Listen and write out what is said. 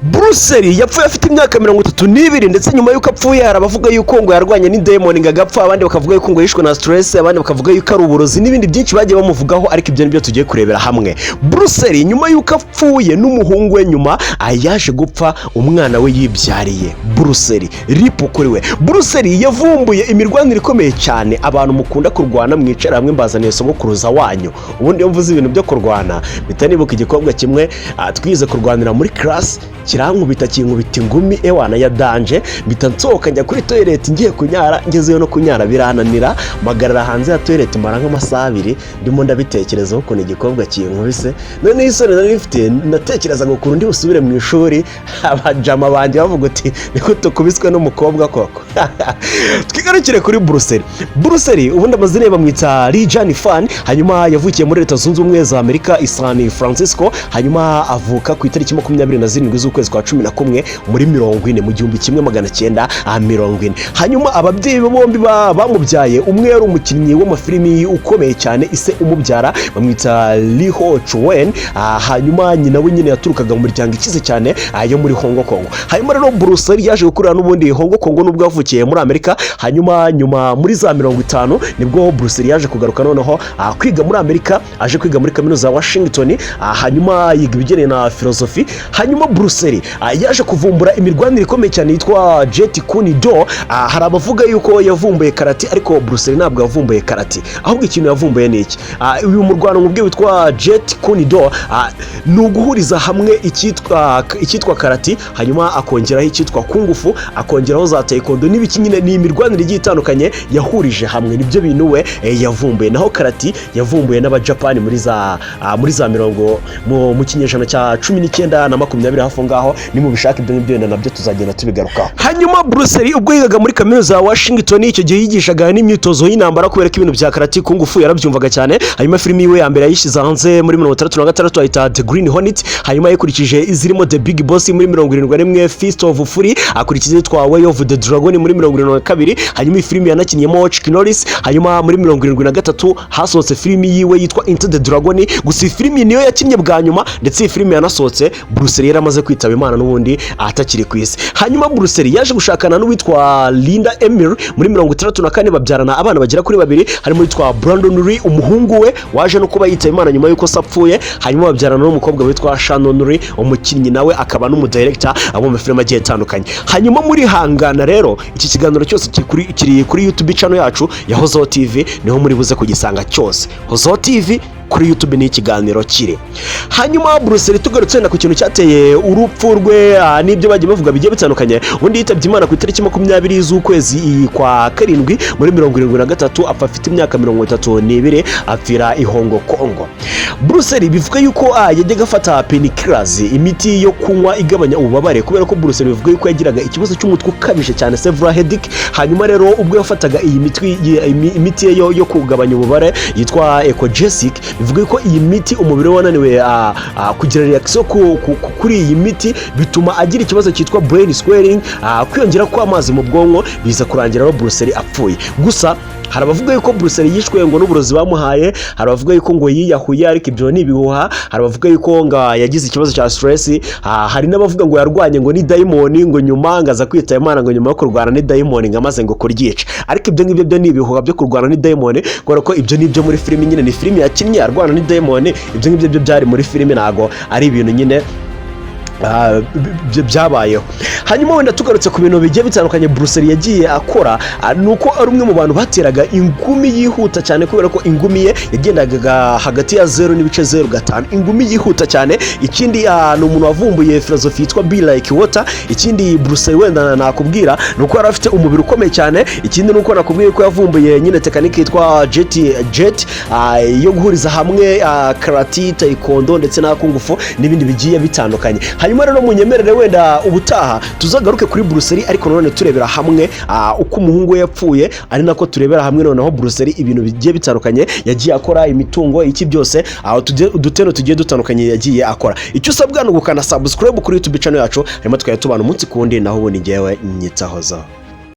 Bruce Lee yapfuye afite imyaka 32 ndetse nyuma yuko apfuye harabavuga yuko ngo yarwanye n'idemoni ngagapfa, abandi bakavuga yuko ngo yishwe na stress, abandi bakavuga yuko ari uburozi n'ibindi byinshi bagiye bamuvugaho, ariko ibyo nibyo tugiye kurebera hamwe. Bruce Lee nyuma yuko apfuye n'umuhungu we nyuma yaje gupfa umwana we yibyariye. Bruce Lee ripo kuri we. Bruce Lee yavumbuye imirwanire ikomeye cyane, abantu mukunda kurwana mwicara hamwe mbazaniye sogokuruza wanyu. Ubundi mvuze ibintu byo kurwana bitanibuka igikobwa kimwe twize kurwanira muri class kirankubita kinkubita ingumi ewana ya danje, mpita nsohoka njya kuri toilet ngiye kunyara, ngezeyo no kunyara birananira, magarara hanze ya toilet mara nk'amasaha 2 ndimo ndabitekerezaho ukuntu igikobwa kinkubise. None isoni nari mfite natekereza ngo kurundi busubire mu ishuri, abajama banje bavuga uti niko tukubiswe n'umukobwa koko. Twigarukire kuri Bruce Lee. Bruce Lee ubundi amazina bamwita Lee Jan Fan, hanyuma yavukiye muri Leta Zunze Ubumwe za Amerika i San Francisco, hanyuma avuka ku itariki 27 z'ukwezi kwa 11 muri 40 mu 1940. Hanyuma ababyeyi bombi bamubyaye, umwe yari umukinnyi w'amafilimi ukomeye cyane, ise umubyara bamwita Lee Ho Chuen, hanyuma nyina we nyine yaturukaga mu miryango ikize cyane yo muri Hong Kong. Hanyuma rero Bruce Lee yaje gukurira n'ubundi Hong Kong nubwo yavukiye muri Amerika, hanyuma nyuma muri za 50 nibwo Bruce Lee yaje kugaruka noneho kwiga muri Amerika, aje kwiga muri kaminuza ya Washington, hanyuma yiga ibijyanye na philosophy. Hanyuma Bruce Lee yaje kuvumbura imirwanire ikomeye cyane yitwa Jeet Kune Do. Hari abavuga yuko yavumbuye karate, ariko Bruce Lee ntabwo yavumbuye karate, ahubwo ikintu yavumbuye ni iki. Uyu murwano mubwe witwa Jeet Kune Do ni uguhuriza hamwe icyitwa karate, hanyuma akongeraho icyitwa kungufu, akongeraho za taekwondo n'ibiki, nyine ni imirwanire igiye itandukanye yahurije hamwe, nibyo bintu we yavumbuye. Naho karate yavumbuye n'abajapani muri za mirongo mu kinyejana cya 19 na 20 hafi ngaho. Ni mu bishaka ibyo ngibyo nabyo tuzagenda tubigarukaho. Hanyuma Bruce Lee ubwo yigaga muri kaminuza ya Washington, icyo gihe yigishaga n'imyitozo y'intambara kubera ko ibintu bya karate kungufu yarabyumvaga cyane. Hanyuma filimi we ya mbere yayishize hanze muri 1936 ayita The Green Hornet, hanyuma yakurikije izirimo The Big Boss muri 1971, Fist of Fury, akurikiza yitwa Way of the Dragon muri 1972, hanyuma iyi filimi yanakinyemo Chuck Norris. Hanyuma muri 1973 hasohotse filimi yiwe yitwa Into the Dragon, gusa iyi filimi niyo yakinnye bwa nyuma, ndetse iyi filimi yanasohotse Bruce Lee yaramaze kwitaba Imana n'ubundi atakiri ku isi. Hanyuma Bruce Lee yaje gushakana n'uwitwa Linda Emir muri 1964, babyarana abana bagera kuri 2, harimo witwa Brandon Lee umuhungu we waje no kuba yitaba Imana nyuma yuko sapfuye. Hanyuma babyarana n'umukobwa witwa Shannon Lee umukinnyi nawe akaba n'umudirector abo mu filime agiye atandukanye. Hanyuma muri hangana rero iki kiganiro cyose kiri kuri YouTube channel yacu ya Hozo TV, niho muri buze kugisanga cyose. Hozo TV kuri YouTube ni ikiganiro kiri. Hanyuma Bruce Lee tugarutse na ku kintu cyateye urupfu rwe n'ibyo bagiye bavuga bigiye bitandukanye. Undi yitabye Imana ku itariki 20 z'ukwezi kwa 7 muri 1973, apfa afite imyaka 32, apfira i Hong Kong. Bruce Lee bivuga yuko yajyaga afata painkillers, imiti yo kunywa igabanya ububabare, kubera ko Bruce Lee bivuga yuko yagiraga ikibazo cy'umutwe ukabije cyane, severe headache. Hanyuma rero ubwo yafataga iyi imiti yo kugabanya ububabare yitwa Ecogesic, bivuga ko iyi miti umubiri wananiwe kugira reaction kuri iyi miti, bituma agira ikibazo cyitwa brain swelling, kwiyongera kw'amazi mu bwonko, biza kurangira aho Bruce Lee apfuye. Gusa hari abavuga yuko Bruce Lee yishwe ngo n'uburozi bamuhaye, hari abavuga yuko ngo yiyahuye, ariko ibyo ni ibihuha. Hari abavuga yuko ngo yagize ikibazo cya stress, hari n'abavuga ngo yarwanye ngo ni daimoni, ngo nyuma ngaza kwita Imana ngo nyuma yo kurwana ni daimoni ngamaze ngo kuryica. Ariko ibyo ngibyo byo ni ibihuha byo kurwana ni daimoni, kubera ko ibyo nibyo muri filimi nyine, ni filimi yakinnye arwana ni daimoni. Ibyo ngibyo byari muri filimi, nago ari ibintu nyine byabayeho. Hanyuma wenda tugarutse ku bintu bigiye bitandukanye Bruce Lee yagiye akora, nuko ari umwe mu bantu bateraga ingumi yihuta cyane, kubera ko ingumi ye yagendaga hagati ya 0.05, ingumi yihuta cyane. Ikindi ni umuntu wavumbuye philosophy yitwa Be Like Water. Ikindi Bruce Lee wenda nakubwira nuko yari afite umubiri ukomeye cyane. Ikindi nuko nakubwiye ko yavumbuye nyine tekinike yitwa Jeet yo guhuriza hamwe karate, taekwondo ndetse na kungufu n'ibindi bigiye bitandukanye. Hanyuma rero munyemerere wenda ubutaha tuzagaruke kuri Bruce Lee, ariko none turebera hamwe uko umuhungu we yapfuye, ari nako turebera hamwe noneho Bruce Lee ibintu bigiye bitandukanye yagiye akora, imitungo iki byose uduteno tugiye dutandukanye yagiye akora. Icyo usabwa no gukanda subscribe kuri YouTube channel yacu, hanyuma tukajya tubana umunsi kundi, naho ubundi ngewe nyitahoza.